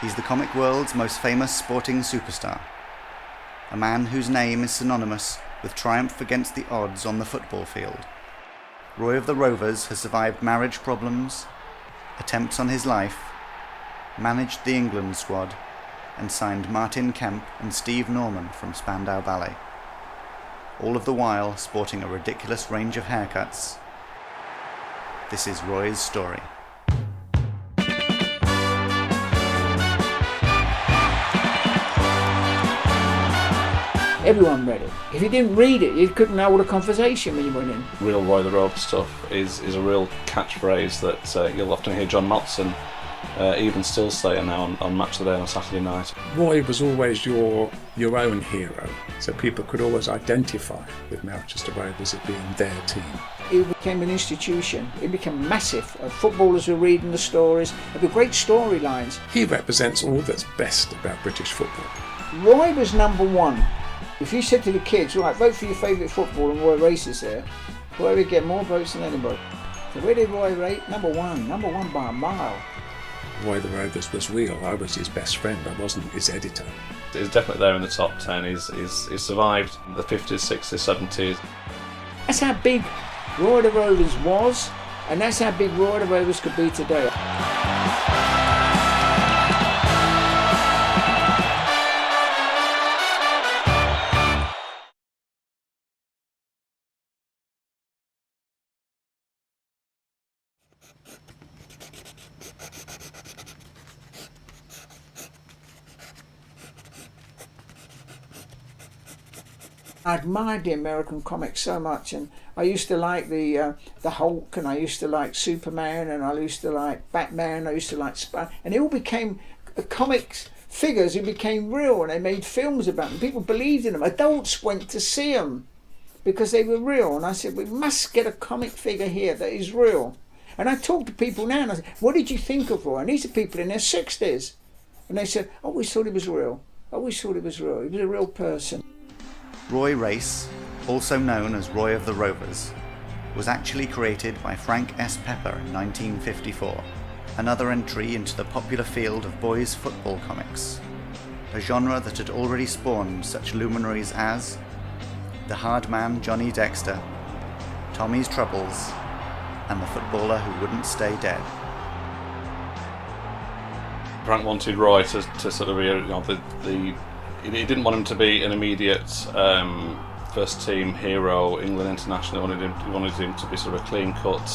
He's the comic world's most famous sporting superstar. A man whose name is synonymous with triumph against the odds on the football field. Roy of the Rovers has survived marriage problems, attempts on his life, managed the England squad, and signed Martin Kemp and Steve Norman from Spandau Ballet. All of the while sporting a ridiculous range of haircuts. This is Roy's story. Everyone read it. If you didn't read it, you couldn't know all the conversation when you went in. Real Roy the Rover stuff is a real catchphrase that you'll often hear John Motson even still say now on Match of the Day on a Saturday night. Roy was always your own hero, so people could always identify with Melchester Rovers as being their team. It became an institution. It became massive. Footballers were reading the stories. There were great storylines. He represents all that's best about British football. Roy was number one. If you said to the kids, right, vote for your favourite football and Roy races there, Roy would get more votes than anybody. So where did Roy rate? Number one by a mile. Roy the Rovers was real. I was his best friend. I wasn't his editor. He's definitely there in the top 10. He's survived the 50s, 60s, 70s. That's how big Roy the Rovers was, and that's how big Roy the Rovers could be today. I admired the American comics so much, and I used to like the Hulk, and I used to like Superman, and I used to like Batman, I used to like and they all became comics figures who became real, and they made films about them. People believed in them. Adults went to see them because they were real, and I said, we must get a comic figure here that is real. And I talk to people now, and I said, what did you think of Roy? And these are people in their 60s, and they said, I always thought he was real. I always thought he was real. He was a real person. Roy Race, also known as Roy of the Rovers, was actually created by Frank S. Pepper in 1954, another entry into the popular field of boys' football comics, a genre that had already spawned such luminaries as the hard man Johnny Dexter, Tommy's Troubles, and the footballer who wouldn't stay dead. Frank wanted Roy to sort of he didn't want him to be an immediate first team hero, England international. He wanted him to be sort of a clean-cut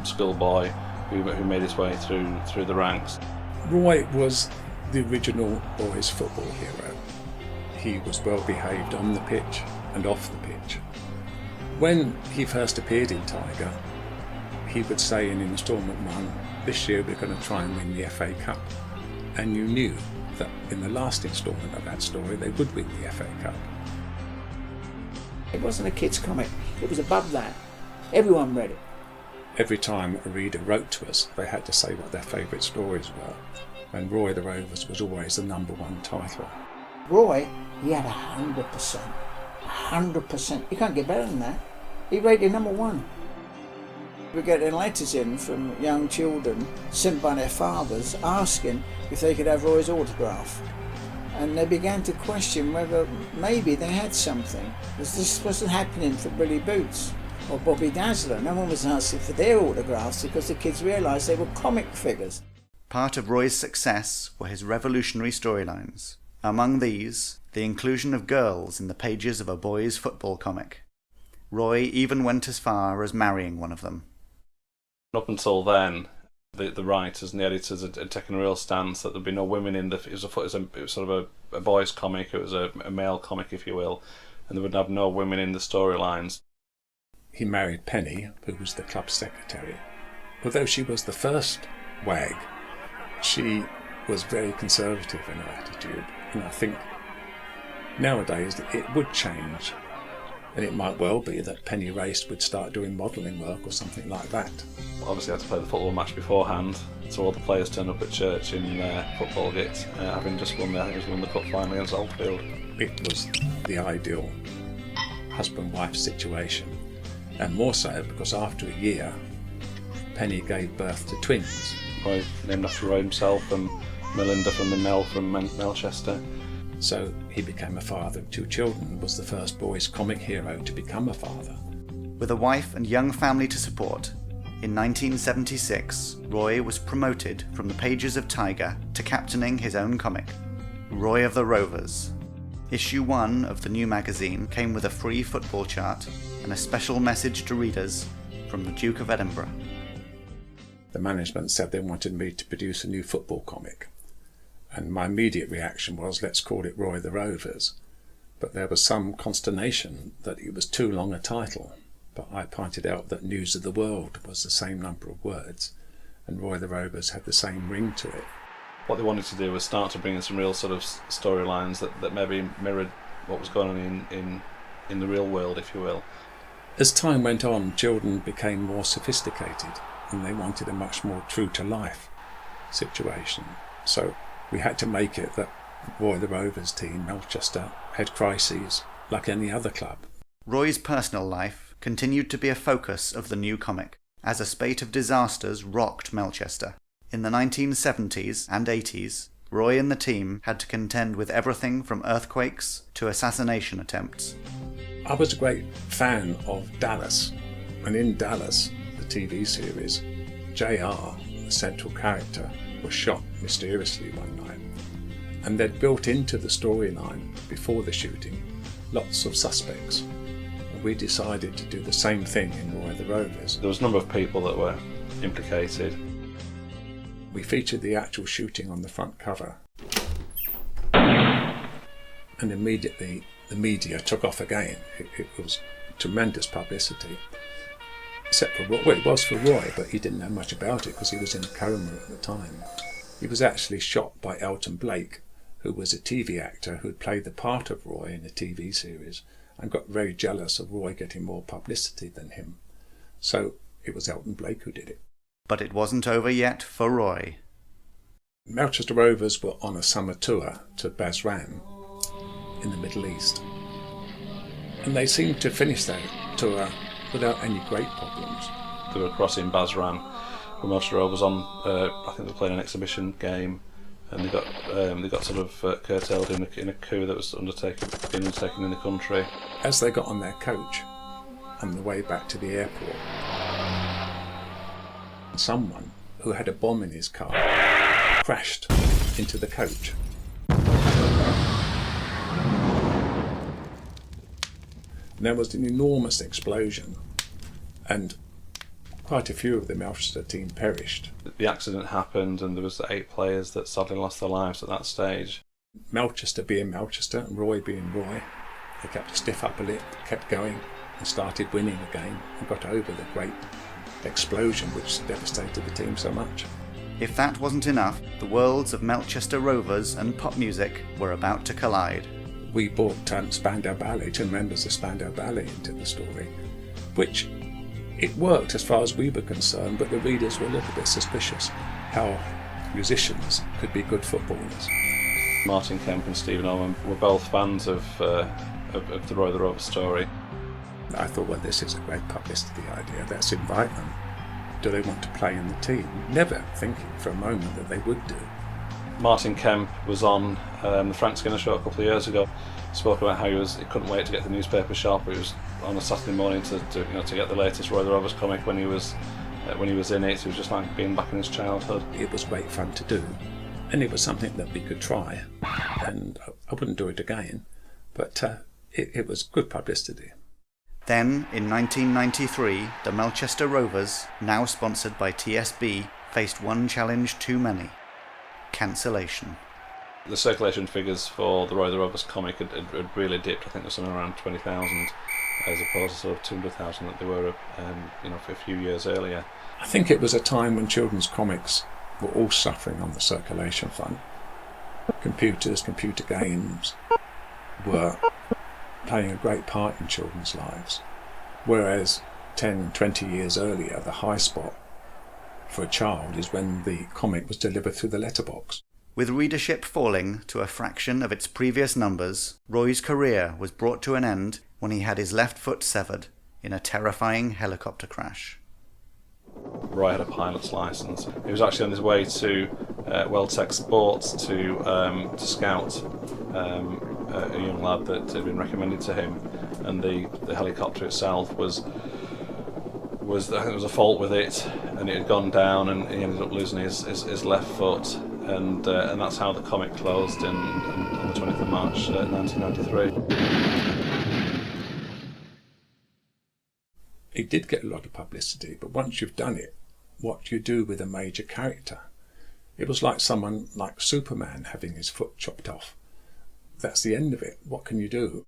schoolboy who made his way through the ranks. Roy was the original boys' football hero. He was well behaved on the pitch and off the pitch. When he first appeared in Tiger, he would say in instalment 1, this year we're going to try and win the FA Cup. And you knew that in the last instalment of that story they would win the FA Cup. It wasn't a kid's comic, it was above that. Everyone read it. Every time a reader wrote to us, they had to say what their favourite stories were, and Roy the Rovers was always the number one title. Roy, he had 100%. 100%. You can't get better than that. He rated number one. We're getting letters in from young children sent by their fathers asking if they could have Roy's autograph. And they began to question whether maybe they had something, because this wasn't happening for Billy Boots or Bobby Dazzler. No one was asking for their autographs because the kids realised they were comic figures. Part of Roy's success were his revolutionary storylines. Among these, the inclusion of girls in the pages of a boys' football comic. Roy even went as far as marrying one of them. Up until then, the writers and the editors had taken a real stance that there'd be no women in it was sort of a boys' comic, it was a male comic, if you will, and they would have no women in the storylines. He married Penny, who was the club secretary. Although she was the first wag, she was very conservative in her attitude, and I think nowadays it would change. And it might well be that Penny Race would start doing modelling work or something like that. Obviously I had to play the football match beforehand, so all the players turned up at church in football kit, having just won the cup final against Oldfield. It was the ideal husband-wife situation, and more so because after a year, Penny gave birth to twins. Roy named after Roy himself, and Melinda from the Mel from Melchester. So he became a father of 2 children and was the first boys' comic hero to become a father. With a wife and young family to support, in 1976, Roy was promoted from the pages of Tiger to captaining his own comic, Roy of the Rovers. Issue 1 of the new magazine came with a free football chart and a special message to readers from the Duke of Edinburgh. The management said they wanted me to produce a new football comic, and my immediate reaction was, let's call it Roy of the Rovers. But there was some consternation that it was too long a title. But I pointed out that News of the World was the same number of words, and Roy of the Rovers had the same ring to it. What they wanted to do was start to bring in some real sort of storylines that maybe mirrored what was going on in the real world, if you will. As time went on, children became more sophisticated, and they wanted a much more true-to-life situation. So we had to make it that Roy of the Rovers team, Melchester, had crises like any other club. Roy's personal life continued to be a focus of the new comic, as a spate of disasters rocked Melchester. In the 1970s and 80s, Roy and the team had to contend with everything from earthquakes to assassination attempts. I was a great fan of Dallas, and in Dallas, the TV series, JR, the central character, was shot mysteriously one night, and they'd built into the storyline before the shooting lots of suspects. We decided to do the same thing in Roy of the Rovers. There was a number of people that were implicated. We featured the actual shooting on the front cover, and immediately the media took off again. It was tremendous publicity, except for Roy. Well, it was for Roy, but he didn't know much about it because he was in a coma at the time. He was actually shot by Elton Blake, who was a TV actor who had played the part of Roy in a TV series, and got very jealous of Roy getting more publicity than him. So it was Elton Blake who did it. But it wasn't over yet for Roy. Melchester Rovers were on a summer tour to Basran in the Middle East. And they seemed to finish that tour without any great problems. They were crossing Basran when Melchester Rovers was on, I think they were playing an exhibition game, and they got sort of curtailed in a coup that was undertaken in the country. As they got on their coach on the way back to the airport, someone who had a bomb in his car crashed into the coach. And there was an enormous explosion, and quite a few of the Melchester team perished. The accident happened, and there was 8 players that sadly lost their lives at that stage. Melchester being Melchester and Roy being Roy, they kept a stiff upper lip, kept going, and started winning again, and got over the great explosion which devastated the team so much. If that wasn't enough, the worlds of Melchester Rovers and pop music were about to collide. We brought Spandau Ballet, 2 members of Spandau Ballet, into the story, which it worked as far as we were concerned, but the readers were a little bit suspicious how musicians could be good footballers. Martin Kemp and Stephen Owen were both fans of the Roy of the Rovers story. I thought, well, this is a great publicity idea, let's invite them. Do they want to play in the team? Never thinking for a moment that they would do. Martin Kemp was on the Frank Skinner show a couple of years ago. Spoke about how he couldn't wait to get the newspaper shop. He was on a Saturday morning to get the latest Roy of the Rovers comic when he was in it. It was just like being back in his childhood. It was great fun to do, and it was something that we could try. And I wouldn't do it again, but it was good publicity. Then, in 1993, the Melchester Rovers, now sponsored by TSB, faced one challenge too many: cancellation. The circulation figures for the Roy of the Rovers comic had really dipped. I think there's something around 20,000, as opposed to sort of 200,000 that they were, for a few years earlier. I think it was a time when children's comics were all suffering on the circulation front. Computers, computer games were playing a great part in children's lives, whereas 10, 20 years earlier, the high spot for a child is when the comic was delivered through the letterbox. With readership falling to a fraction of its previous numbers, Roy's career was brought to an end when he had his left foot severed in a terrifying helicopter crash. Roy had a pilot's licence. He was actually on his way to Welltech Sports to scout a young lad that had been recommended to him, and the helicopter itself was I think there was a fault with it, and it had gone down, and he ended up losing his left foot, and that's how the comic closed on the 20th of March 1993. It did get a lot of publicity, but once you've done it, what do you do with a major character? It was like someone like Superman having his foot chopped off. That's the end of it. What can you do?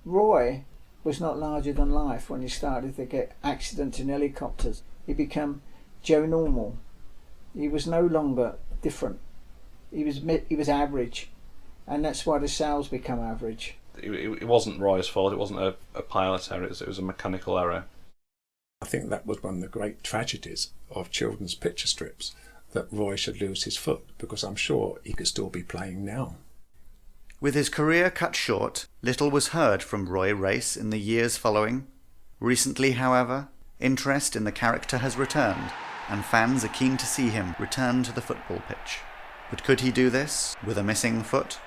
Roy was not larger than life when he started to get accidents in helicopters. He became Joe Normal. He was no longer different. He was average, and that's why the sales become average. It wasn't Roy's fault. It wasn't a pilot error. It was a mechanical error. I think that was one of the great tragedies of children's picture strips, that Roy should lose his foot, because I'm sure he could still be playing now. With his career cut short, little was heard from Roy Race in the years following. Recently, however, interest in the character has returned, and fans are keen to see him return to the football pitch. But could he do this with a missing foot?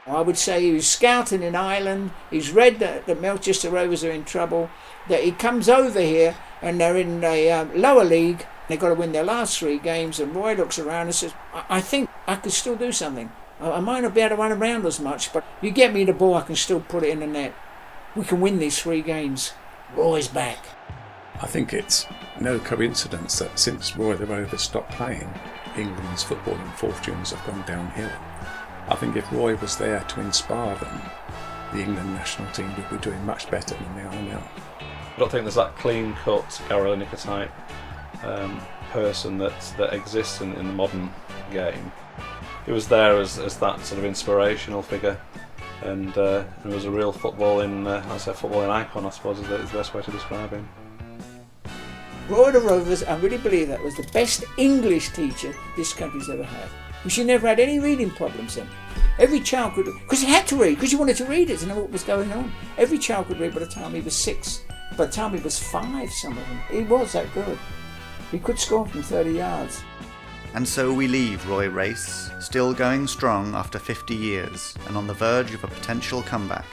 I would say he was scouting in Ireland. He's read that the Melchester Rovers are in trouble, that he comes over here and they're in the lower league. They've got to win their last 3 games, and Roy looks around and says, I think I could still do something. I might not be able to run around as much, but you get me the ball, I can still put it in the net. We can win these 3 games. Roy's back. I think it's no coincidence that since Roy the Rovers stopped playing, England's footballing fortunes have gone downhill. I think if Roy was there to inspire them, the England national team would be doing much better than they are now. I don't think there's that clean-cut Gary Lineker type person that exists in the modern game. He was there as that sort of inspirational figure, and he was a real footballing icon, I suppose is the best way to describe him. Roy the Rovers, I really believe that, was the best English teacher this country's ever had. She never had any reading problems then. Every child could, because he had to read, because you wanted to read it to know what was going on. Every child could read by the time he was 6. By the time he was 5, some of them. He was that good. He could score from 30 yards. And so we leave Roy Race, still going strong after 50 years and on the verge of a potential comeback,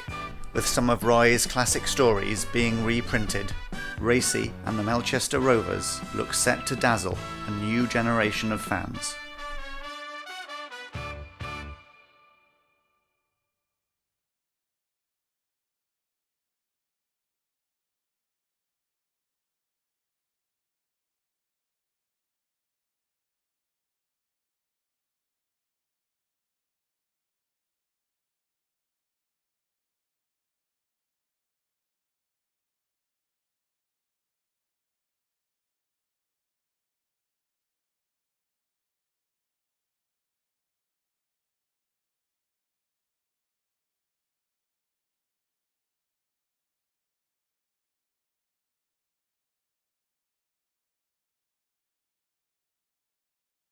with some of Roy's classic stories being reprinted. Racy and the Melchester Rovers look set to dazzle a new generation of fans.